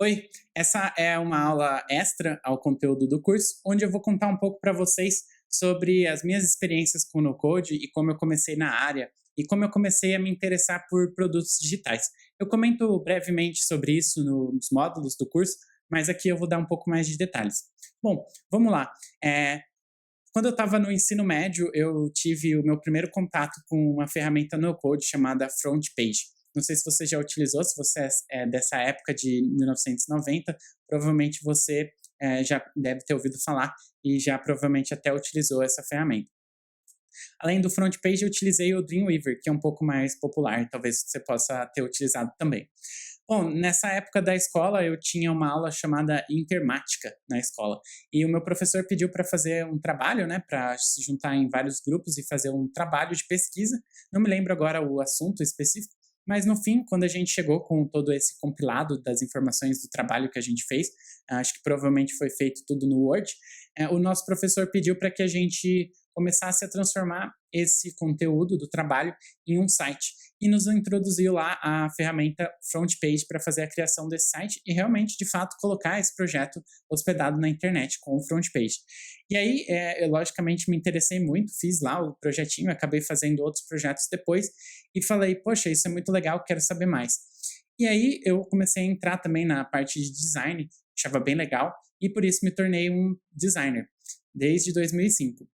Oi, essa é uma aula extra ao conteúdo do curso, onde eu vou contar um pouco para vocês sobre as minhas experiências com o no-code e como eu comecei na área e como eu comecei a me interessar por produtos digitais. Eu comento brevemente sobre isso nos módulos do curso, mas aqui eu vou dar um pouco mais de detalhes. Bom, vamos lá. É, Quando eu estava no ensino médio, eu tive o meu primeiro contato com uma ferramenta no-code chamada FrontPage. Não sei se você já utilizou, se você é dessa época de 1990, provavelmente você já deve ter ouvido falar e já provavelmente até utilizou essa ferramenta. Além do FrontPage, eu utilizei o Dreamweaver, que é um pouco mais popular, talvez você possa ter utilizado também. Bom, nessa época da escola, eu tinha uma aula chamada Intermática na escola. E o meu professor pediu para fazer um trabalho, né, para se juntar em vários grupos e fazer um trabalho de pesquisa. Não me lembro agora o assunto específico, mas no fim, quando a gente chegou com todo esse compilado das informações do trabalho que a gente fez, acho que provavelmente foi feito tudo no Word, o nosso professor pediu para que a gente começasse a transformar esse conteúdo do trabalho em um site e nos introduziu lá a ferramenta FrontPage para fazer a criação desse site e realmente, de fato, colocar esse projeto hospedado na internet com o FrontPage. E aí, eu logicamente me interessei muito, fiz lá o projetinho, acabei fazendo outros projetos depois e falei, poxa, isso é muito legal, quero saber mais. E aí eu comecei a entrar também na parte de design, achava bem legal, e por isso me tornei um designer, desde 2005.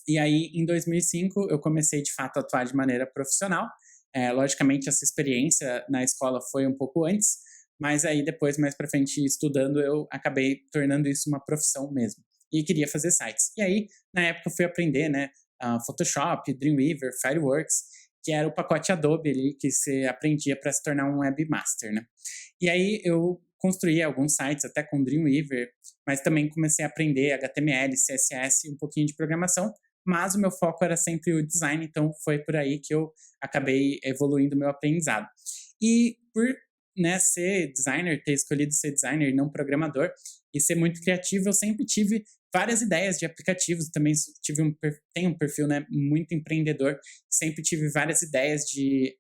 E aí, em 2005, eu comecei de fato a atuar de maneira profissional. Logicamente, essa experiência na escola foi um pouco antes, mas aí depois, mais para frente, estudando, eu acabei tornando isso uma profissão mesmo. E queria fazer sites. E aí, na época, eu fui aprender, né, Photoshop, Dreamweaver, Fireworks, que era o pacote Adobe ali que você aprendia para se tornar um webmaster, né? E aí eu construí alguns sites até com Dreamweaver, mas também comecei a aprender HTML, CSS e um pouquinho de programação, mas o meu foco era sempre o design, então foi por aí que eu acabei evoluindo o meu aprendizado. E por, né, ser designer, ter escolhido ser designer e não programador, e ser muito criativo, eu sempre tive várias ideias de aplicativos, também tenho um perfil, né, muito empreendedor, sempre tive várias ideias de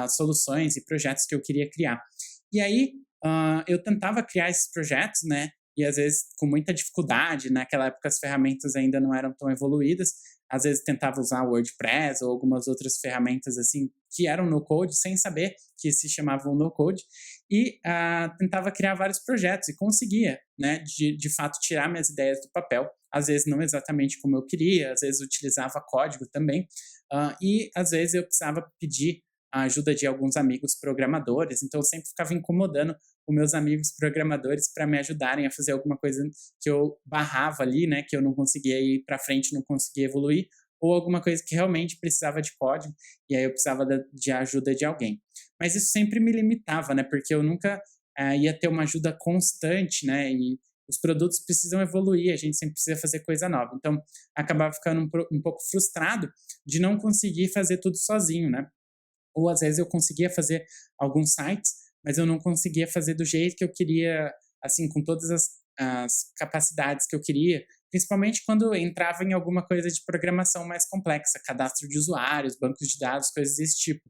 soluções e projetos que eu queria criar. E aí, eu tentava criar esses projetos, né, e às vezes com muita dificuldade, naquela época as ferramentas ainda não eram tão evoluídas, às vezes tentava usar o WordPress ou algumas outras ferramentas assim que eram no code, sem saber que se chamavam no code, e tentava criar vários projetos e conseguia, né, de fato tirar minhas ideias do papel, às vezes não exatamente como eu queria, às vezes utilizava código também, e às vezes eu precisava pedir a ajuda de alguns amigos programadores, então eu sempre ficava incomodando os meus amigos programadores para me ajudarem a fazer alguma coisa que eu barrava ali, né, que eu não conseguia ir para frente, não conseguia evoluir, ou alguma coisa que realmente precisava de código, e aí eu precisava de ajuda de alguém. Mas isso sempre me limitava, né, porque eu nunca ia ter uma ajuda constante, né, e os produtos precisam evoluir, a gente sempre precisa fazer coisa nova. Então, acabava ficando um pouco frustrado de não conseguir fazer tudo sozinho, né? Ou às vezes eu conseguia fazer alguns sites, mas eu não conseguia fazer do jeito que eu queria, assim, com todas as capacidades que eu queria, principalmente quando entrava em alguma coisa de programação mais complexa, cadastro de usuários, bancos de dados, coisas desse tipo.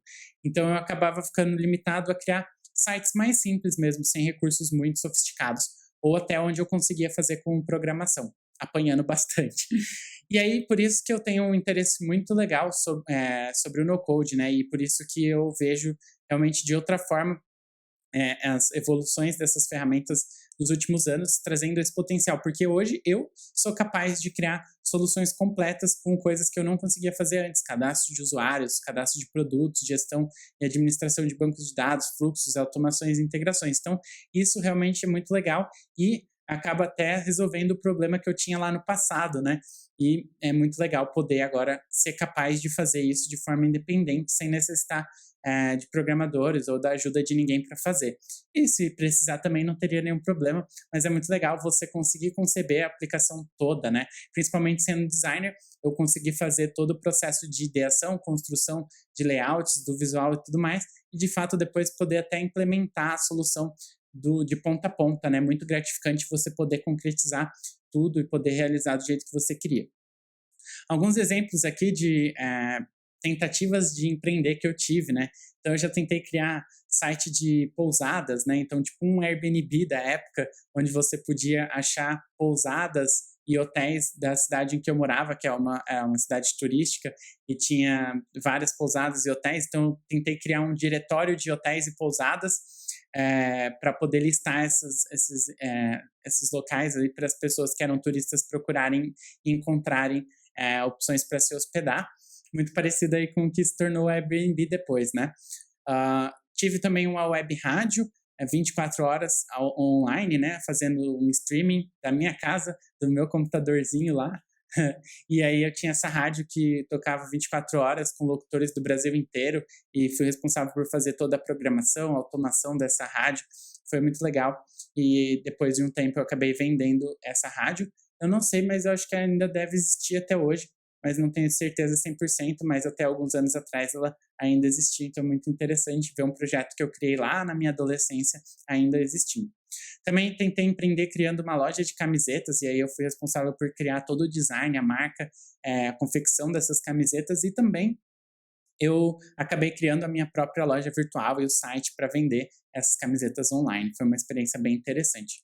Então eu acabava ficando limitado a criar sites mais simples mesmo, sem recursos muito sofisticados, ou até onde eu conseguia fazer com programação, apanhando bastante. E aí, por isso que eu tenho um interesse muito legal sobre o no-code, né? E por isso que eu vejo realmente de outra forma as evoluções dessas ferramentas nos últimos anos, trazendo esse potencial, porque hoje eu sou capaz de criar soluções completas com coisas que eu não conseguia fazer antes, cadastro de usuários, cadastro de produtos, gestão e administração de bancos de dados, fluxos, automações e integrações. Então, isso realmente é muito legal e acaba até resolvendo o problema que eu tinha lá no passado, né? E é muito legal poder agora ser capaz de fazer isso de forma independente, sem necessitar de programadores ou da ajuda de ninguém para fazer. E se precisar também não teria nenhum problema, mas é muito legal você conseguir conceber a aplicação toda, né? Principalmente sendo designer, eu consegui fazer todo o processo de ideação, construção de layouts, do visual e tudo mais, e de fato depois poder até implementar a solução de ponta a ponta, né? Muito gratificante você poder concretizar tudo e poder realizar do jeito que você queria. Alguns exemplos aqui de tentativas de empreender que eu tive, né? Então eu já tentei criar site de pousadas, né? Então, tipo um Airbnb da época, onde você podia achar pousadas e hotéis da cidade em que eu morava, que é uma cidade turística, e tinha várias pousadas e hotéis. Então, eu tentei criar um diretório de hotéis e pousadas para poder listar esses locais aí para as pessoas que eram turistas procurarem e encontrarem opções para se hospedar. Muito parecido aí com o que se tornou o Airbnb depois, né? Tive também uma web rádio, 24 horas online, né? Fazendo um streaming da minha casa, do meu computadorzinho lá. E aí eu tinha essa rádio que tocava 24 horas com locutores do Brasil inteiro e fui responsável por fazer toda a programação, a automação dessa rádio. Foi muito legal. E depois de um tempo eu acabei vendendo essa rádio. Eu não sei, mas eu acho que ainda deve existir até hoje, mas não tenho certeza 100%, mas até alguns anos atrás ela ainda existia, então é muito interessante ver um projeto que eu criei lá na minha adolescência ainda existindo. Também tentei empreender criando uma loja de camisetas, e aí eu fui responsável por criar todo o design, a marca, a confecção dessas camisetas, e também eu acabei criando a minha própria loja virtual e o site para vender essas camisetas online. Foi uma experiência bem interessante.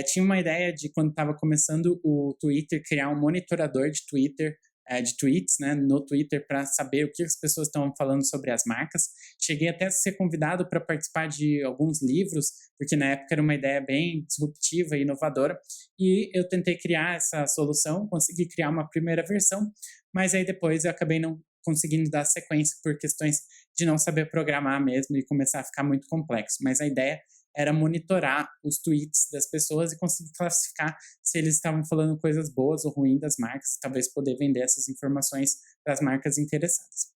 Tinha uma ideia de, quando estava começando o Twitter, criar um monitorador de Twitter, de tweets, né, no Twitter, para saber o que as pessoas estão falando sobre as marcas. Cheguei até a ser convidado para participar de alguns livros, porque na época era uma ideia bem disruptiva e inovadora, e eu tentei criar essa solução, consegui criar uma primeira versão, mas aí depois eu acabei não conseguindo dar sequência por questões de não saber programar mesmo e começar a ficar muito complexo. Mas a ideia era monitorar os tweets das pessoas e conseguir classificar se eles estavam falando coisas boas ou ruins das marcas e talvez poder vender essas informações para as marcas interessadas.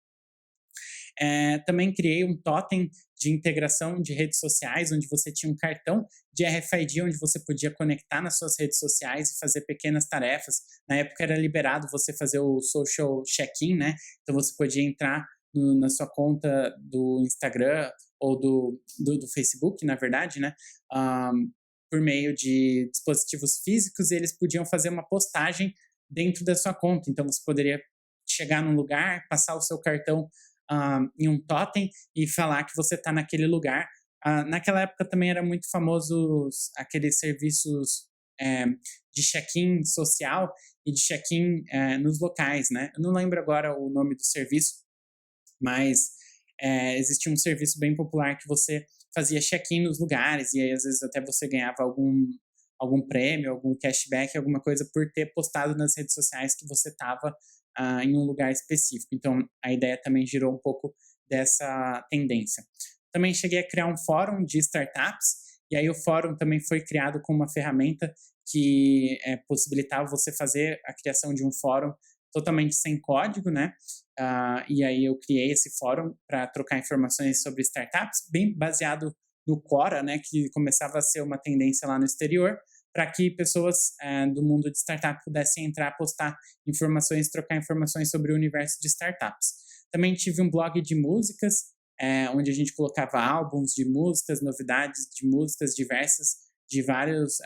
Também criei um totem de integração de redes sociais, onde você tinha um cartão de RFID, onde você podia conectar nas suas redes sociais e fazer pequenas tarefas. Na época era liberado você fazer o social check-in, né? Então você podia entrar na sua conta do Instagram ou do Facebook, na verdade, né? Por meio de dispositivos físicos, e eles podiam fazer uma postagem dentro da sua conta. Então você poderia chegar num lugar, passar o seu cartão em um totem e falar que você está naquele lugar. Naquela época também era muito famoso aqueles serviços de check-in social e de check-in nos locais, né? Eu não lembro agora o nome do serviço, mas existia um serviço bem popular que você fazia check-in nos lugares, e aí às vezes até você ganhava algum prêmio, algum cashback, alguma coisa por ter postado nas redes sociais que você estava em um lugar específico. Então, a ideia também girou um pouco dessa tendência. Também cheguei a criar um fórum de startups, e aí o fórum também foi criado com uma ferramenta que possibilitava você fazer a criação de um fórum totalmente sem código, né? E aí eu criei esse fórum para trocar informações sobre startups, bem baseado no Quora, né? Que começava a ser uma tendência lá no exterior, para que pessoas do mundo de startup pudessem entrar, postar informações, trocar informações sobre o universo de startups. Também tive um blog de músicas, onde a gente colocava álbuns de músicas, novidades de músicas diversas, de vários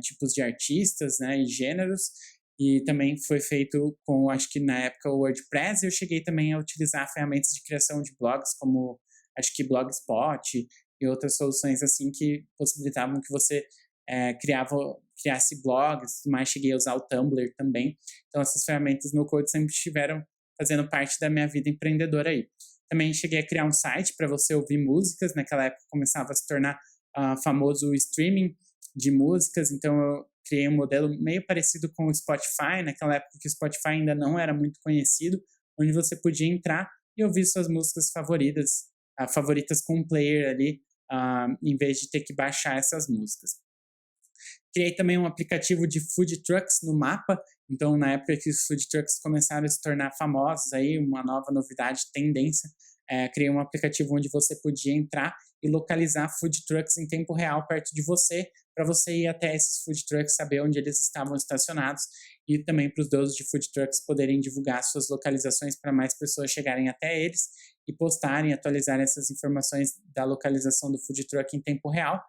tipos de artistas, né, e gêneros, e também foi feito com, acho que na época, o WordPress. Eu cheguei também a utilizar ferramentas de criação de blogs, como, acho que Blogspot e outras soluções assim que possibilitavam que você criasse blogs, mas cheguei a usar o Tumblr também. Então essas ferramentas no Code sempre estiveram fazendo parte da minha vida empreendedora aí. Também cheguei a criar um site para você ouvir músicas. Naquela época começava a se tornar famoso o streaming de músicas, então eu criei um modelo meio parecido com o Spotify, naquela época que o Spotify ainda não era muito conhecido, onde você podia entrar e ouvir suas músicas favoritas com um player ali, em vez de ter que baixar essas músicas. Criei também um aplicativo de food trucks no Mapa. Então, na época que os food trucks começaram a se tornar famosos, aí, uma nova novidade, tendência, criei um aplicativo onde você podia entrar e localizar food trucks em tempo real perto de você, para você ir até esses food trucks, saber onde eles estavam estacionados, e também para os donos de food trucks poderem divulgar suas localizações para mais pessoas chegarem até eles e postarem, atualizarem essas informações da localização do food truck em tempo real.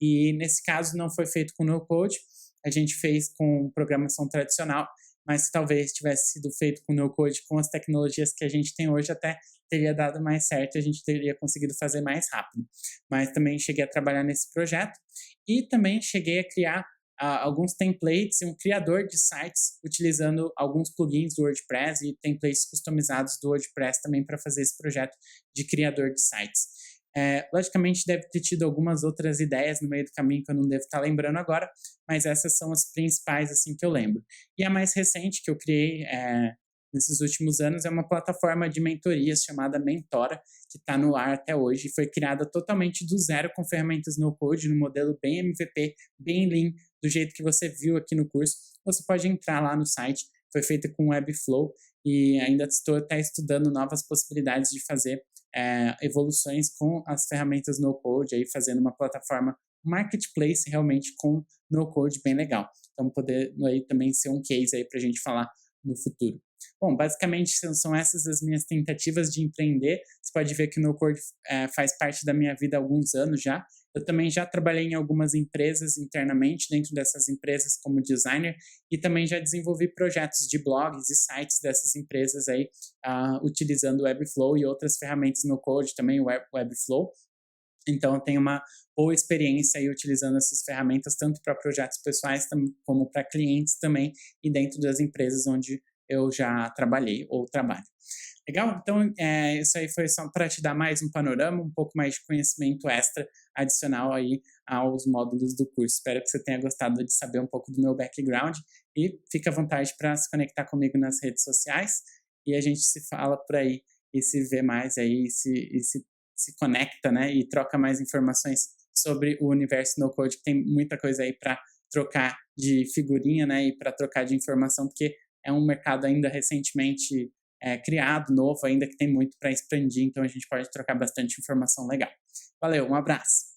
E nesse caso não foi feito com no-code, a gente fez com programação tradicional, mas se talvez tivesse sido feito com no code, com as tecnologias que a gente tem hoje, até teria dado mais certo, a gente teria conseguido fazer mais rápido. Mas também cheguei a trabalhar nesse projeto e também cheguei a criar alguns templates e um criador de sites utilizando alguns plugins do WordPress e templates customizados do WordPress também para fazer esse projeto de criador de sites. Logicamente, deve ter tido algumas outras ideias no meio do caminho que eu não devo estar lembrando agora, mas essas são as principais assim que eu lembro. E a mais recente que eu criei nesses últimos anos é uma plataforma de mentorias chamada Mentora, que está no ar até hoje e foi criada totalmente do zero com ferramentas no code, no modelo bem MVP, bem lean, do jeito que você viu aqui no curso. Você pode entrar lá no site, foi feita com Webflow e ainda estou até estudando novas possibilidades de fazer evoluções com as ferramentas no code, aí fazendo uma plataforma marketplace realmente com no code bem legal. Então poder aí também ser um case aí para a gente falar no futuro. Bom, basicamente são essas as minhas tentativas de empreender. Você pode ver que o no-code faz parte da minha vida há alguns anos já. Eu também já trabalhei em algumas empresas internamente, dentro dessas empresas como designer, e também já desenvolvi projetos de blogs e sites dessas empresas aí, utilizando o Webflow e outras ferramentas no code, também o Webflow. Então, eu tenho uma boa experiência aí utilizando essas ferramentas, tanto para projetos pessoais como para clientes também, e dentro das empresas onde eu já trabalhei ou trabalho. Legal? Então, isso aí foi só para te dar mais um panorama, um pouco mais de conhecimento extra adicional aí aos módulos do curso. Espero que você tenha gostado de saber um pouco do meu background e fica à vontade para se conectar comigo nas redes sociais e a gente se fala por aí e se vê mais aí se conecta, né, e troca mais informações sobre o universo no code, que tem muita coisa aí para trocar de figurinha, né, e para trocar de informação, porque é um mercado ainda recentemente criado, novo, ainda que tem muito para expandir, então a gente pode trocar bastante informação legal. Valeu, um abraço!